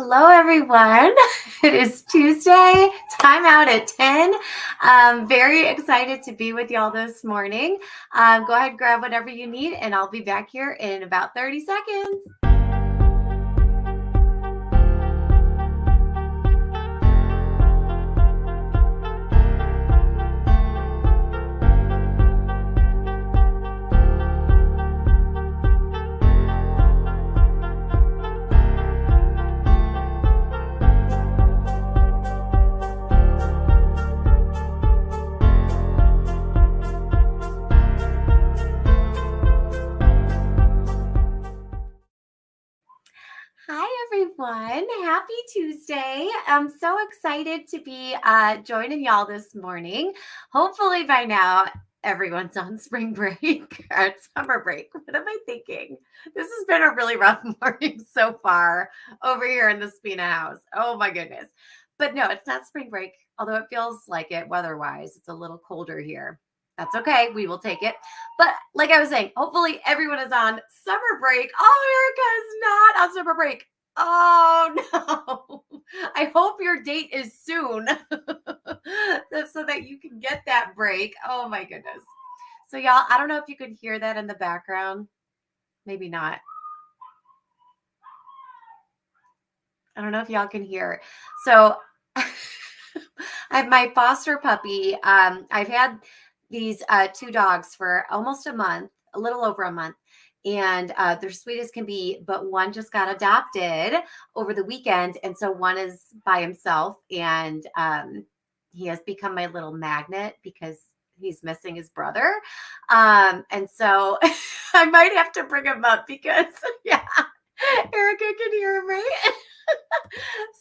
Hello, everyone. It is Tuesday, timeout at 10. I'm very excited to be with y'all this morning. Go ahead, grab whatever you need, and I'll be back here in about 30 seconds. Hi, everyone. Happy Tuesday. I'm so excited to be joining y'all this morning. Hopefully by now, everyone's on spring break or summer break. What am I thinking? This has been a really rough morning so far over here in the Spina house. Oh my goodness. But no, it's not spring break, although it feels like it weather-wise. It's a little colder here. That's okay. We will take it. But like I was saying, hopefully everyone is on summer break. Oh, Erica is not on summer break. Oh, no. I hope your date is soon so that you can get that break. Oh, my goodness. So, y'all, I don't know if you could hear that in the background. Maybe not. I don't know if y'all can hear. So, I have my foster puppy. I've had these two dogs for almost a month, a little over a month, and they're sweet as can be, but one just got adopted over the weekend, and so one is by himself, and he has become my little magnet because he's missing his brother, and so I might have to bring him up because, yeah, Erica can hear him, right?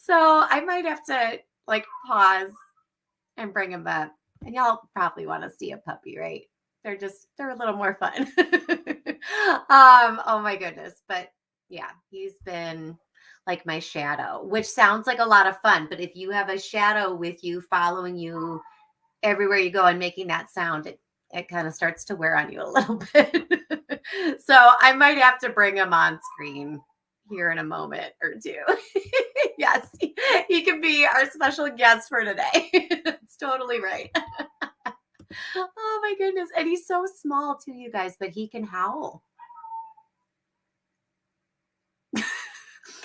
So I might have to pause and bring him up. And y'all probably want to see a puppy, right? They're a little more fun. Oh my goodness. But yeah, he's been like my shadow, which sounds like a lot of fun. But if you have a shadow with you, following you everywhere you go and making that sound, it kind of starts to wear on you a little bit. So I might have to bring him on screen here in a moment or two. Yes, he can be our special guest for today. It's totally right. Oh my goodness. And he's so small too, you guys, but he can howl.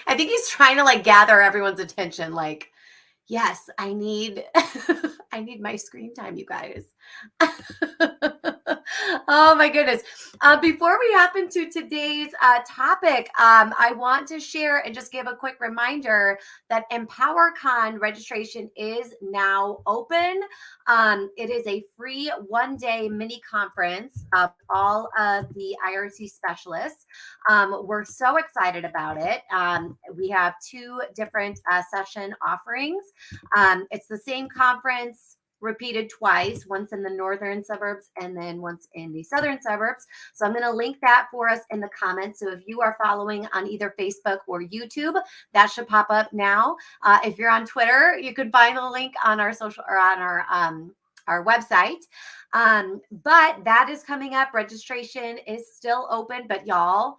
I think he's trying to gather everyone's attention. Yes, I need I need my screen time, you guys. Oh my goodness. Before we hop into today's topic, I want to share and just give a quick reminder that EmpowerCon registration is now open. It is a free one-day mini conference of all of the IRC specialists. We're so excited about it. We have two different session offerings. It's the same conference repeated twice, once in the northern suburbs and then once in the southern suburbs. So I'm going to link that for us in the comments. So if you are following on either Facebook or YouTube, that should pop up now. If you're on Twitter, you can find the link on our social or on our website. But that is coming up. Registration is still open, but y'all,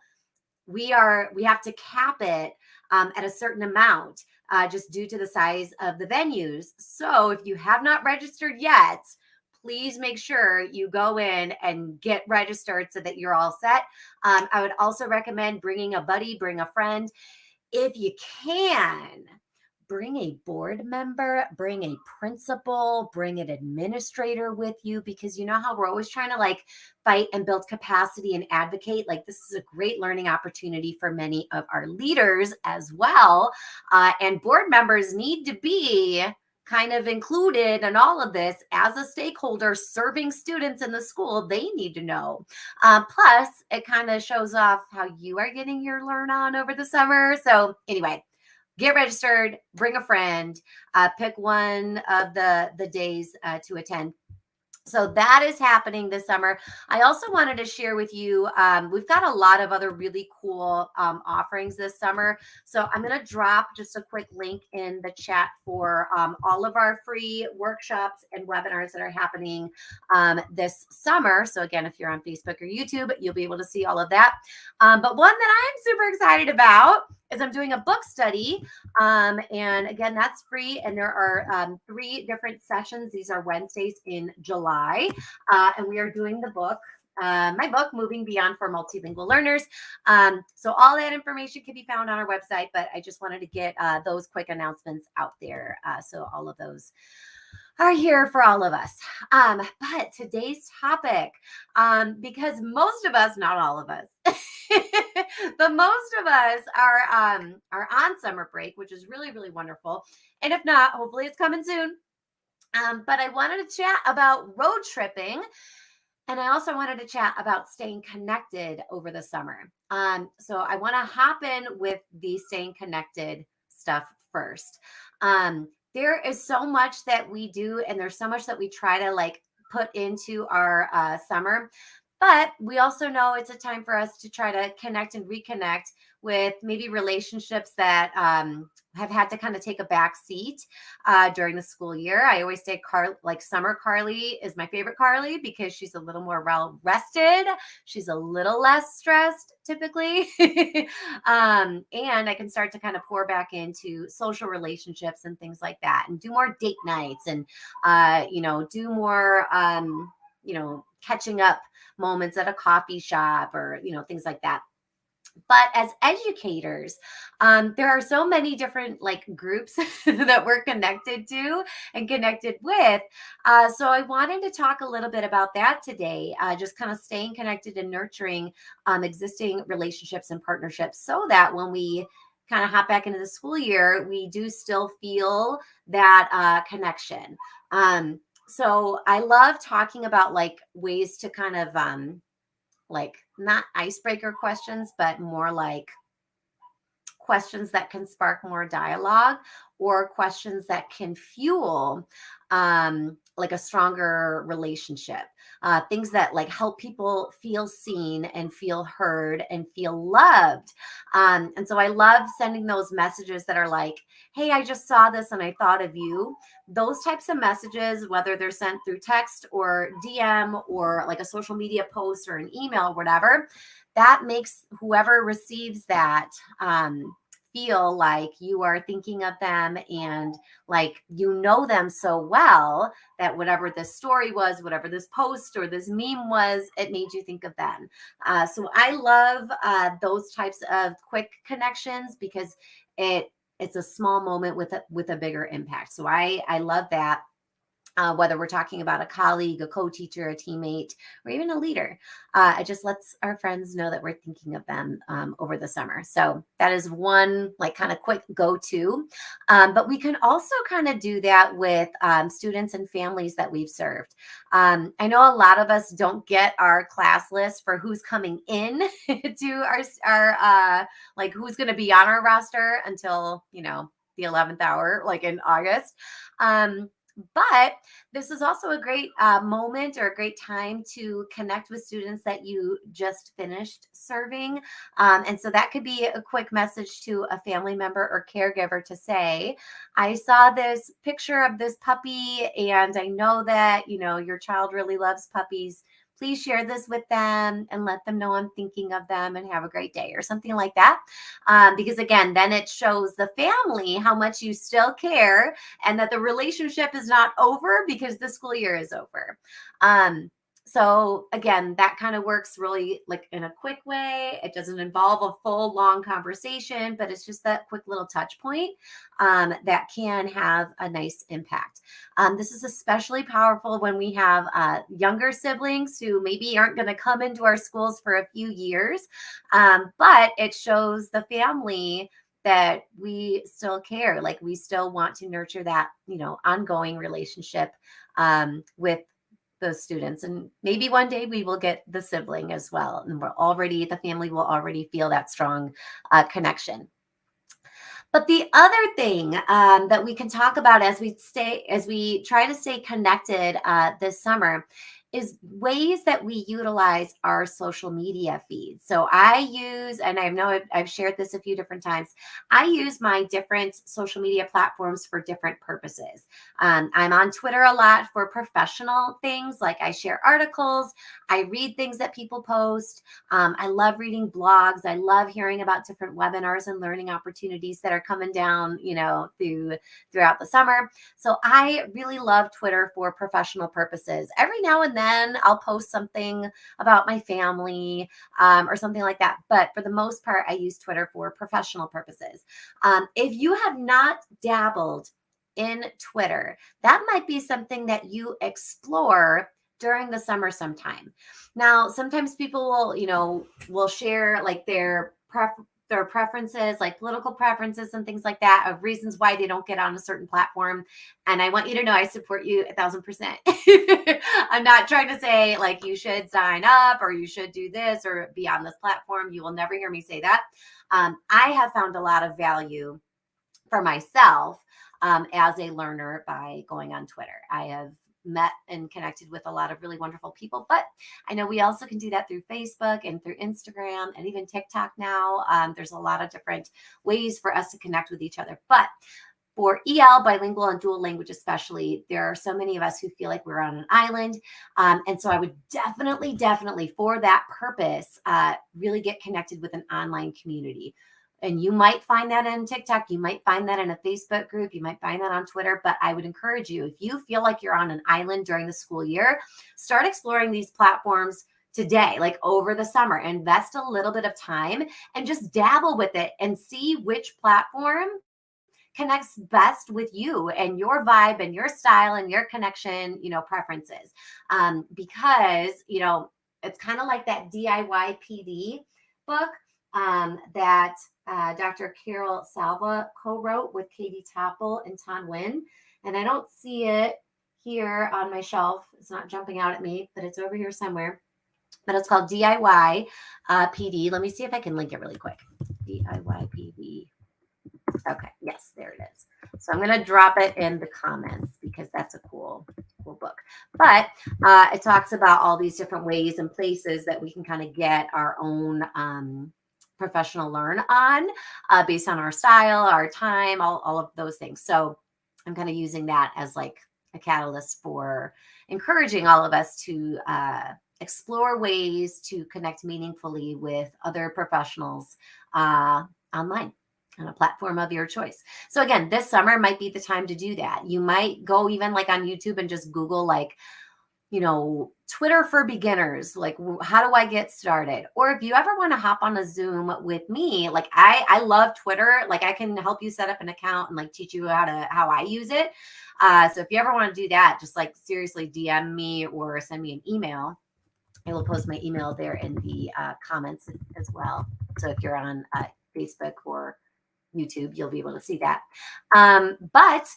we have to cap it at a certain amount. Just due to the size of the venues. So if you have not registered yet, please make sure you go in and get registered so that you're all set. I would also recommend bringing a buddy, bring a friend. If you can, bring a board member, bring a principal, bring an administrator with you, because you know how we're always trying to fight and build capacity and advocate. This is a great learning opportunity for many of our leaders as well. And board members need to be kind of included in all of this as a stakeholder serving students in the school. They need to know. Plus, it kind of shows off how you are getting your learn on over the summer. So anyway, get registered, bring a friend, pick one of the days to attend. So that is happening this summer. I also wanted to share with you, we've got a lot of other really cool offerings this summer. So I'm going to drop just a quick link in the chat for all of our free workshops and webinars that are happening this summer. So again, if you're on Facebook or YouTube, you'll be able to see all of that. But one that I'm super excited about is I'm doing a book study. And again, that's free. And there are 3 different sessions. These are Wednesdays in July. And we are doing the book. My book, Moving Beyond for Multilingual Learners. So all that information can be found on our website, but I just wanted to get those quick announcements out there. So all of those are here for all of us. But today's topic, because most of us, not all of us, but most of us are on summer break, which is really, really wonderful. And if not, hopefully it's coming soon. But I wanted to chat about road tripping. And I also wanted to chat about staying connected over the summer. So I want to hop in with the staying connected stuff first. There is so much that we do, and there's so much that we try to like put into our summer. But we also know it's a time for us to try to connect and reconnect with maybe relationships that have had to kind of take a back seat during the school year. I always say summer Carly is my favorite Carly because she's a little more well rested. She's a little less stressed typically. And I can start to kind of pour back into social relationships and things like that and do more date nights and, do more, catching up moments at a coffee shop or, things like that. But as educators, there are so many different like groups that we're connected to and connected with. So I wanted to talk a little bit about that today, just kind of staying connected and nurturing existing relationships and partnerships so that when we kind of hop back into the school year, we do still feel that connection. So I love talking about like ways to kind of like not icebreaker questions, but more like questions that can spark more dialogue or questions that can fuel like a stronger relationship. Things that like help people feel seen and feel heard and feel loved. And so I love sending those messages that are like, hey, I just saw this and I thought of you. Those types of messages, whether they're sent through text or DM or like a social media post or an email, whatever, that makes whoever receives that feel like you are thinking of them and like you know them so well that whatever this story was, whatever this post or this meme was, it made you think of them. So I love those types of quick connections because it's a small moment with a bigger impact. So I love that. Whether we're talking about a colleague, a co-teacher, a teammate, or even a leader. It just lets our friends know that we're thinking of them over the summer. So that is one like kind of quick go-to. But we can also kind of do that with students and families that we've served. I know a lot of us don't get our class list for who's coming in to our like who's going to be on our roster until, the 11th hour, like in August. But this is also a great moment or a great time to connect with students that you just finished serving. And so that could be a quick message to a family member or caregiver to say, I saw this picture of this puppy and I know that, your child really loves puppies. Please share this with them and let them know I'm thinking of them and have a great day or something like that. Because again, then it shows the family how much you still care and that the relationship is not over because the school year is over. So again, that kind of works really like in a quick way. It doesn't involve a full long conversation, but it's just that quick little touch point that can have a nice impact. This is especially powerful when we have younger siblings who maybe aren't going to come into our schools for a few years, but it shows the family that we still care, like we still want to nurture that, ongoing relationship with those students. And maybe one day we will get the sibling as well. And the family will already feel that strong connection. But the other thing that we can talk about as we try to stay connected this summer is ways that we utilize our social media feeds. So I use, and I know I've shared this a few different times, I use my different social media platforms for different purposes. I'm on Twitter a lot for professional things, like I share articles, I read things that people post. I love reading blogs. I love hearing about different webinars and learning opportunities that are coming down, throughout the summer. So I really love Twitter for professional purposes. Every now and then I'll post something about my family or something like that. But for the most part, I use Twitter for professional purposes. If you have not dabbled in Twitter, that might be something that you explore during the summer sometime. Now, sometimes people will share like their preferences, like political preferences and things like that, of reasons why they don't get on a certain platform. And I want you to know I support you 1,000%. I'm not trying to say like you should sign up or you should do this or be on this platform. You will never hear me say that. I have found a lot of value for myself as a learner by going on Twitter. I have met and connected with a lot of really wonderful people, but I know we also can do that through Facebook and through Instagram and even TikTok now. There's a lot of different ways for us to connect with each other. But for EL, bilingual and dual language especially, there are so many of us who feel like we're on an island. And so I would definitely for that purpose, really get connected with an online community. And you might find that in TikTok. You might find that in a Facebook group. You might find that on Twitter. But I would encourage you, if you feel like you're on an island during the school year, start exploring these platforms today, like over the summer. Invest a little bit of time and just dabble with it and see which platform connects best with you and your vibe and your style and your connection, preferences. Because, it's kind of like that DIY PD book that Dr. Carol Salva co-wrote with Katie Topple and Ton Wynn. And I don't see it here on my shelf. It's not jumping out at me, but it's over here somewhere. But it's called DIY PD. Let me see if I can link it really quick. DIY PD. Okay, yes, there it is. So I'm going to drop it in the comments because that's a cool book. But it talks about all these different ways and places that we can kind of get our own professional learn on based on our style, our time, all of those things. So I'm kind of using that as like a catalyst for encouraging all of us to explore ways to connect meaningfully with other professionals online on a platform of your choice. So again, this summer might be the time to do that. You might go even like on YouTube and just Google like, Twitter for beginners, like how do I get started? Or if you ever want to hop on a Zoom with me, like I love Twitter, like I can help you set up an account and like teach you how I use it. So if you ever want to do that, just like seriously DM me or send me an email. I will post my email there in the comments as well. So if you're on Facebook or YouTube, you'll be able to see that. But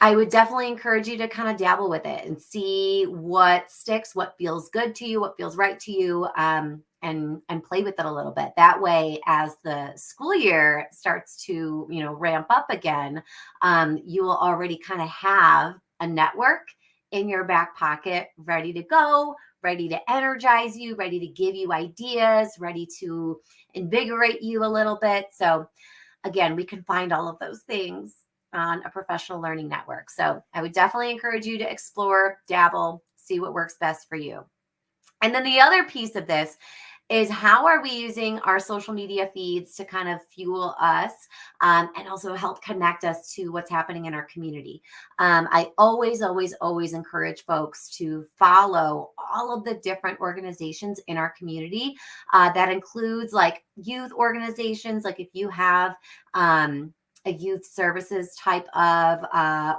I would definitely encourage you to kind of dabble with it and see what sticks, what feels good to you, what feels right to you, and play with it a little bit. That way, as the school year starts to, ramp up again, you will already kind of have a network in your back pocket ready to go, ready to energize you, ready to give you ideas, ready to invigorate you a little bit. So again, we can find all of those things on a professional learning network. So I would definitely encourage you to explore, dabble, see what works best for you. And then the other piece of this is how are we using our social media feeds to kind of fuel us and also help connect us to what's happening in our community. I always encourage folks to follow all of the different organizations in our community. That includes like youth organizations, like if you have a youth services type of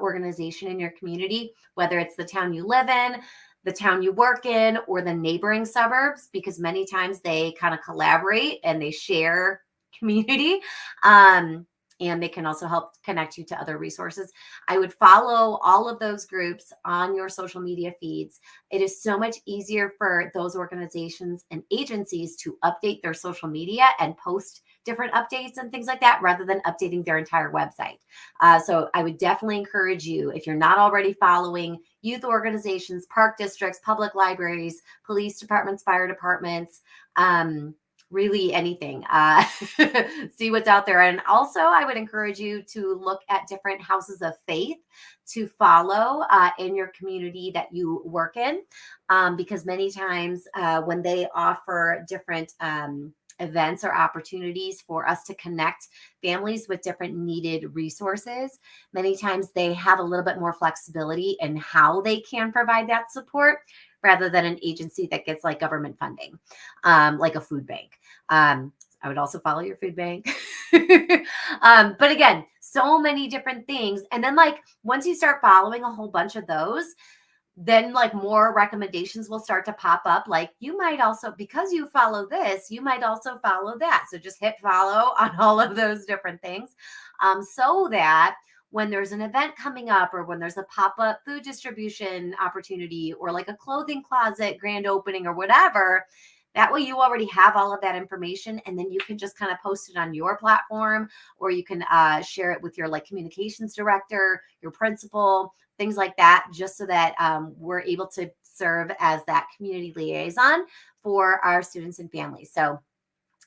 organization in your community, whether it's the town you live in, the town you work in, or the neighboring suburbs, because many times they kind of collaborate and they share community. And they can also help connect you to other resources. I would follow all of those groups on your social media feeds. It is so much easier for those organizations and agencies to update their social media and post different updates and things like that rather than updating their entire website. So I would definitely encourage you, if you're not already following youth organizations, park districts, public libraries, police departments, fire departments, really anything, see what's out there. And also I would encourage you to look at different houses of faith to follow in your community that you work in, because many times when they offer different events or opportunities for us to connect families with different needed resources, many times they have a little bit more flexibility in how they can provide that support rather than an agency that gets like government funding, like a food bank. I would also follow your food bank. But again, so many different things. And then like once you start following a whole bunch of those, then like more recommendations will start to pop up. Like you might also, because you follow this, you might also follow that. So just hit follow on all of those different things, so that when there's an event coming up or when there's a pop-up food distribution opportunity or like a clothing closet grand opening or whatever, that way you already have all of that information, and then you can just kind of post it on your platform, or you can share it with your like communications director, your principal, things like that, just so that we're able to serve as that community liaison for our students and families. So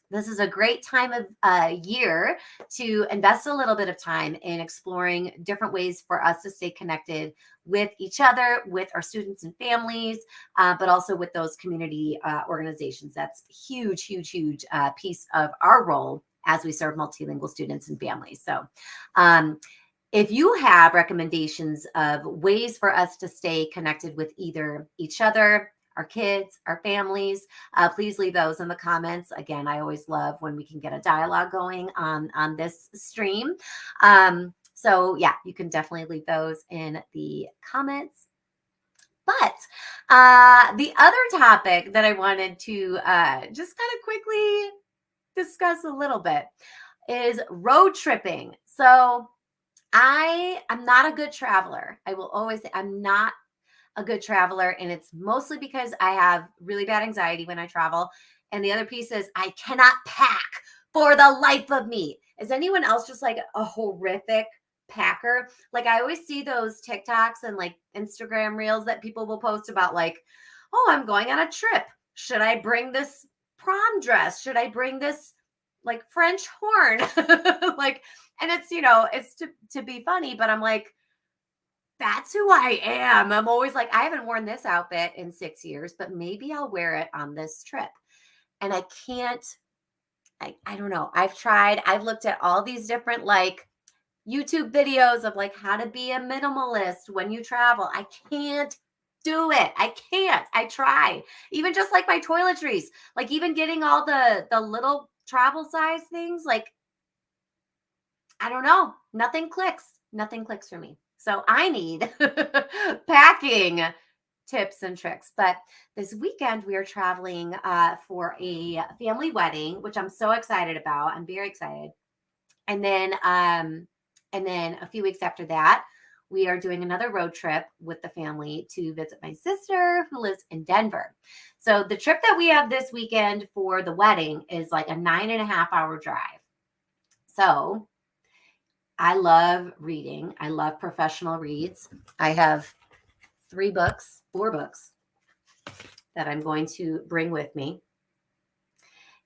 this is a great time of year to invest a little bit of time in exploring different ways for us to stay connected with each other, with our students and families, but also with those community organizations. That's huge, huge, huge piece of our role as we serve multilingual students and families. So if you have recommendations of ways for us to stay connected with either each other, our kids, our families, please leave those in the comments. Again, I always love when we can get a dialogue going on this stream. So yeah, you can definitely leave those in the comments. But the other topic that I wanted to just kind of quickly discuss a little bit is road tripping. So I'm not a good traveler. I will always say I'm not a good traveler, and it's mostly because I have really bad anxiety when I travel. And the other piece is I cannot pack for the life of me. Is anyone else just like a horrific packer? Like I always see those TikToks and like Instagram reels that people will post about like, oh, I'm going on a trip. Should I bring this prom dress? Should I bring this like French horn? Like, and it's, it's to be funny, but I'm like, that's who I am. I'm always like, I haven't worn this outfit in 6 years, but maybe I'll wear it on this trip. And I can't, I don't know. I've looked at all these different like YouTube videos of like how to be a minimalist when you travel. I can't do it. I can't. I try. Even just like my toiletries, like even getting all the little travel size things, like, I don't know. Nothing clicks. Nothing clicks for me. So I need packing tips and tricks. But this weekend we are traveling for a family wedding, which I'm so excited about. I'm very excited. And then a few weeks after that, we are doing another road trip with the family to visit my sister who lives in Denver. So the trip that we have this weekend for the wedding is like a 9.5-hour drive. So I love reading. I love professional reads. I have 4 books that I'm going to bring with me.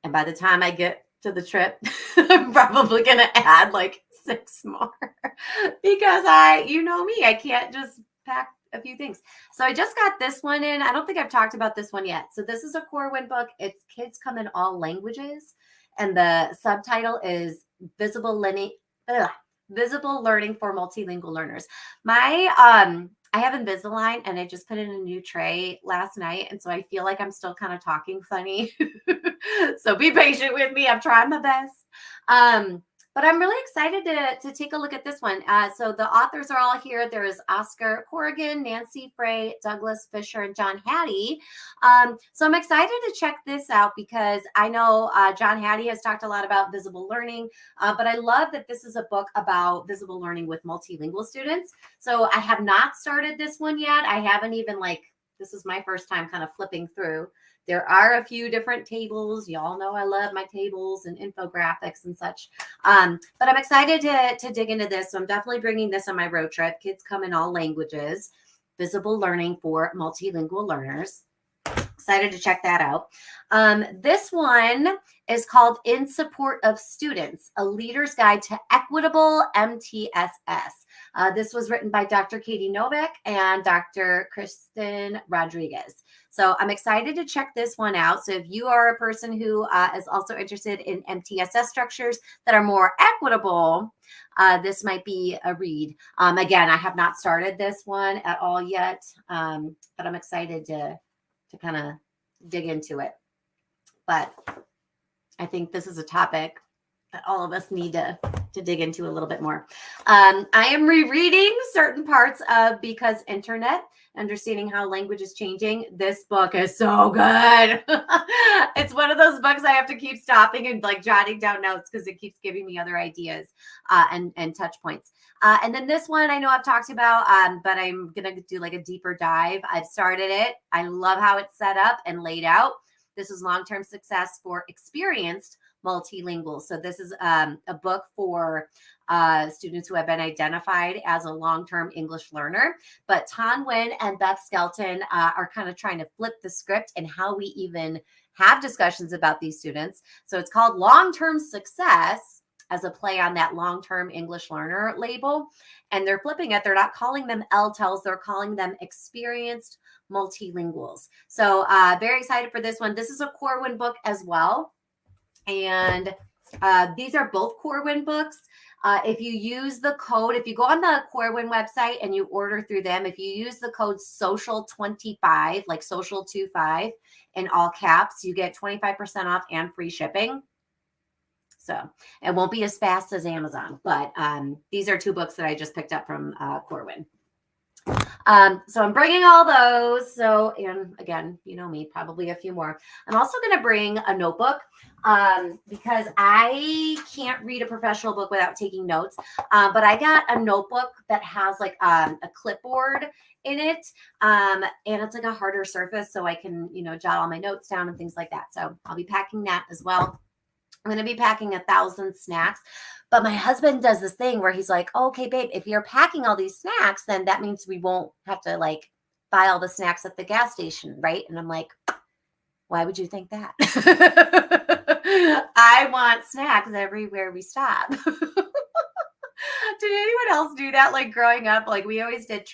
And by the time I get to the trip, I'm probably going to add like 6 more because you know me, I can't just pack a few things. So I just got this one in. I don't think I've talked about this one yet. So this is a Corwin book. It's Kids Come in All Languages. And the subtitle is Visible Learning for Multilingual Learners. I have Invisalign and I just put in a new tray last night. And so I feel like I'm still kind of talking funny. So be patient with me. I'm trying my best. But I'm really excited to take a look at this one. So the authors are all here. There's Oscar Corrigan, Nancy Frey, Douglas Fisher, and John Hattie. So I'm excited to check this out because I know John Hattie has talked a lot about visible learning, but I love that this is a book about visible learning with multilingual students. So I have not started this one yet. I haven't even this is my first time kind of flipping through. There are a few different tables. Y'all know I love my tables and infographics and such. But I'm excited to dig into this. So I'm definitely bringing this on my road trip. Kids come in all languages, visible learning for multilingual learners. Excited to check that out. This one is called In Support of Students, A Leader's Guide to Equitable MTSS. This was written by Dr. Katie Novak and Dr. Kristen Rodriguez. So I'm excited to check this one out. So if you are a person who is also interested in MTSS structures that are more equitable, this might be a read. Again, I have not started this one at all yet, but I'm excited to kind of dig into it. But I think this is a topic that all of us need to dig into a little bit more. I am rereading certain parts of Because Internet, Understanding How Language is Changing. This book is so good. It's one of those books I have to keep stopping and like jotting down notes because it keeps giving me other ideas and touch points. And then this one I know I've talked about, but I'm going to do like a deeper dive. I've started it. I love how it's set up and laid out. This is long-term success for experienced multilingual. So this is a book for students who have been identified as a long-term English learner. But Tan Nguyen and Beth Skelton are kind of trying to flip the script and how we even have discussions about these students. So it's called Long-Term Success as a play on that long-term English learner label. And they're flipping it. They're not calling them LTELs. They're calling them experienced multilinguals. So very excited for this one. This is a Corwin book as well. And these are both Corwin books. If you use the code, if you go on the Corwin website and you order through them, if you use the code SOCIAL25, like SOCIAL25 in all caps, you get 25% off and free shipping. So it won't be as fast as Amazon, but these are two books that I just picked up from Corwin. So I'm bringing all those. So, and again, you know me, probably a few more. I'm also going to bring a notebook because I can't read a professional book without taking notes. But I got a notebook that has like a clipboard in it. And it's like a harder surface so I can, jot all my notes down and things like that. So I'll be packing that as well. I'm going to be packing 1,000 snacks. But my husband does this thing where he's like, oh, okay, babe, if you're packing all these snacks, then that means we won't have to like buy all the snacks at the gas station, right? And I'm like, why would you think that? I want snacks everywhere we stop. Did anyone else do that? Like growing up, like we always did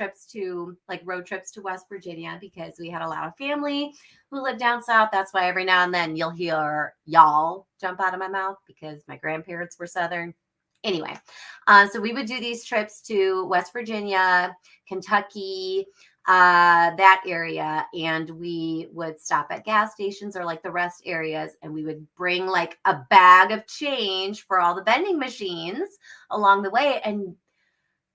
road trips to West Virginia because we had a lot of family who lived down south. That's why every now and then you'll hear y'all jump out of my mouth because my grandparents were Southern. Anyway, so we would do these trips to West Virginia, Kentucky, that area, and we would stop at gas stations or like the rest areas, and we would bring like a bag of change for all the vending machines along the way. And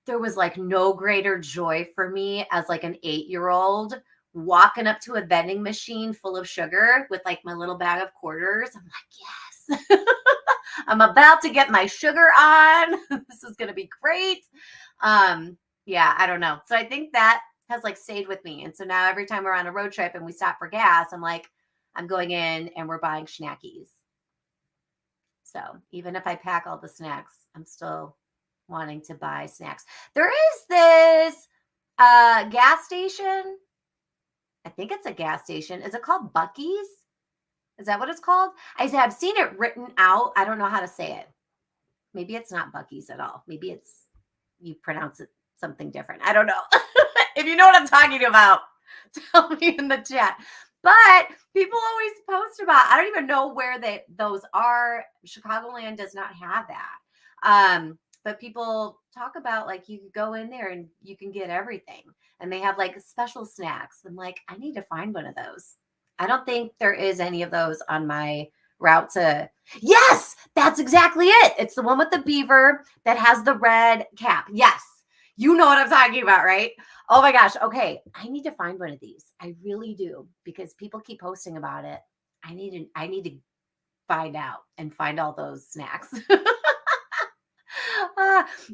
there was like no greater joy for me as like an 8-year-old walking up to a vending machine full of sugar with like my little bag of quarters. I'm like, yes. I'm about to get my sugar on. This is going to be great. Yeah, I don't know. So I think that has like stayed with me. And so now every time we're on a road trip and we stop for gas, I'm like, I'm going in and we're buying snackies. So even if I pack all the snacks, I'm still wanting to buy snacks. There is this gas station. I think it's a gas station. Is it called Buc-ee's? Is that what it's called? I've seen it written out. I don't know how to say it. Maybe it's not Buc-ee's at all. Maybe you pronounce it something different. I don't know. If you know what I'm talking about, tell me in the chat. But people always post about, I don't even know where those are. Chicagoland does not have that. But people talk about like you could go in there and you can get everything. And they have like special snacks. I'm like, I need to find one of those. I don't think there is any of those on my route to. Yes, that's exactly it. It's the one with the beaver that has the red cap. Yes. You know what I'm talking about, right? Oh my gosh. Okay. I need to find one of these. I really do, because people keep posting about it. I need to find out and find all those snacks.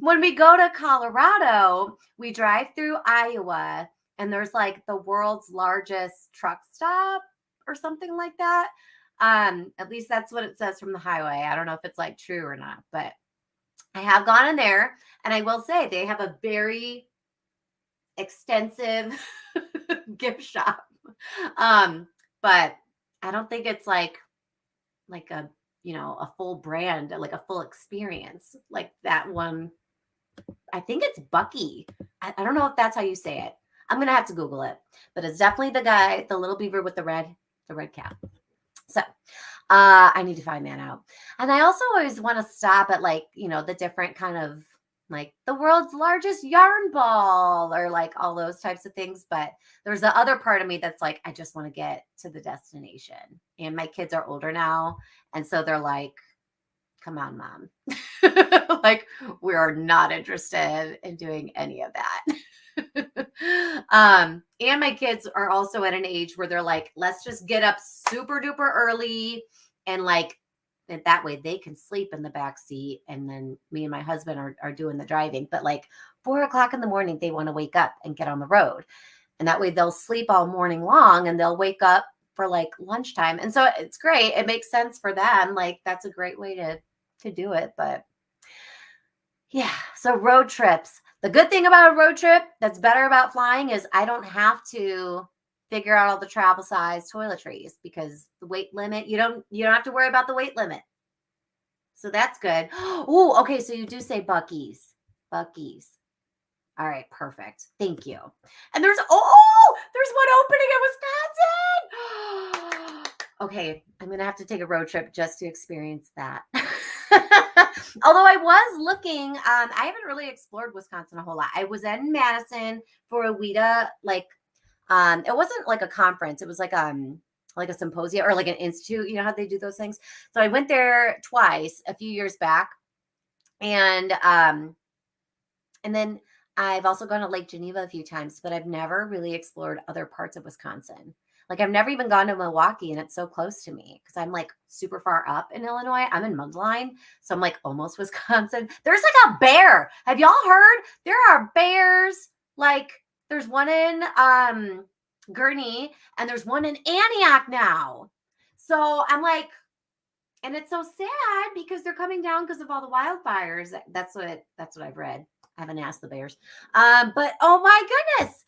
When we go to Colorado, we drive through Iowa and there's like the world's largest truck stop or something like that. At least that's what it says from the highway. I don't know if it's like true or not, but I have gone in there, and I will say they have a very extensive gift shop. But I don't think it's like a, a full brand, like a full experience like that one. I think it's Bucky. I don't know if that's how you say it. I'm gonna have to Google it, but it's definitely the guy, the little beaver with the red cap. So I need to find that out. And I also always want to stop at like, the different kind of like the world's largest yarn ball or like all those types of things. But there's the other part of me that's like, I just want to get to the destination. And my kids are older now. And so they're like, come on, mom. Like, we are not interested in doing any of that. And my kids are also at an age where they're like, let's just get up super duper early, and like, and that way they can sleep in the back seat, and then me and my husband are doing the driving. But like 4:00 in the morning, they want to wake up and get on the road, and that way they'll sleep all morning long, and they'll wake up for like lunchtime. And so it's great. It makes sense for them. Like, that's a great way to do it. But yeah, so road trips. The good thing about a road trip that's better about flying is I don't have to figure out all the travel size toiletries, because the weight limit, you don't have to worry about the weight limit. So that's good. Oh, okay. So you do say Buc-ee's. Buc-ee's. All right, perfect. Thank you. And there's one opening in Wisconsin. Okay, I'm going to have to take a road trip just to experience that. Although I was looking, I haven't really explored Wisconsin a whole lot. I was in Madison for a WIDA, like, it wasn't like a conference. It was like a symposium or like an institute. You know how they do those things? So I went there twice a few years back. And then I've also gone to Lake Geneva a few times, but I've never really explored other parts of Wisconsin. Like, I've never even gone to Milwaukee, and it's so close to me because I'm like super far up in Illinois. I'm in Mundelein, so I'm like almost Wisconsin. There's like a bear. Have y'all heard? There are bears. Like, there's one in Gurnee, and there's one in Antioch now. So I'm like, and it's so sad because they're coming down because of all the wildfires. That's what I've read. I haven't asked the bears. But oh my goodness.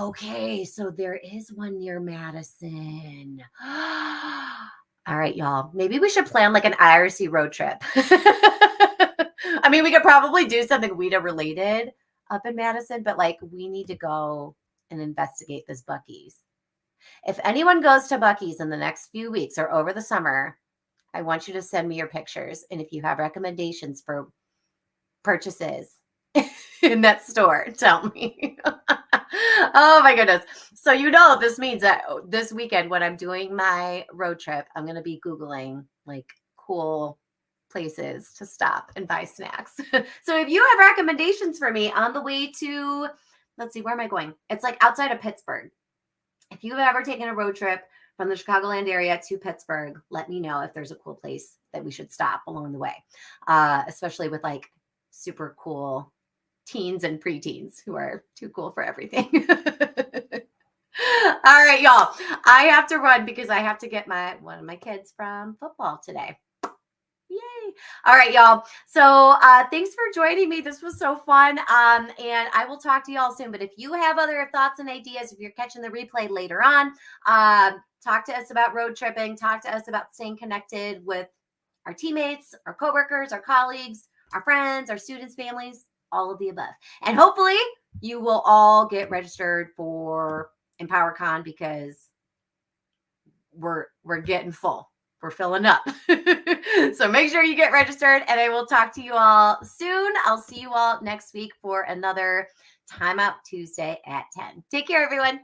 Okay, so there is one near Madison. All right, y'all. Maybe we should plan like an IRC road trip. I mean, we could probably do something WIDA related up in Madison, but like, we need to go and investigate this Buc-ee's. If anyone goes to Buc-ee's in the next few weeks or over the summer, I want you to send me your pictures. And if you have recommendations for purchases in that store, tell me. Oh my goodness. So this means that this weekend when I'm doing my road trip, I'm going to be Googling like cool places to stop and buy snacks. So if you have recommendations for me on the way to, let's see, where am I going? It's like outside of Pittsburgh. If you've ever taken a road trip from the Chicagoland area to Pittsburgh, let me know if there's a cool place that we should stop along the way, especially with like super cool teens and preteens who are too cool for everything. All right, y'all. I have to run because I have to get one of my kids from football today. Yay. All right, y'all. So thanks for joining me. This was so fun. And I will talk to y'all soon. But if you have other thoughts and ideas, if you're catching the replay later on, talk to us about road tripping. Talk to us about staying connected with our teammates, our coworkers, our colleagues, our friends, our students, families, all of the above. And hopefully you will all get registered for EmpowerCon because we're getting full. We're filling up. So make sure you get registered, and I will talk to you all soon. I'll see you all next week for another Timeout Tuesday at 10. Take care, everyone.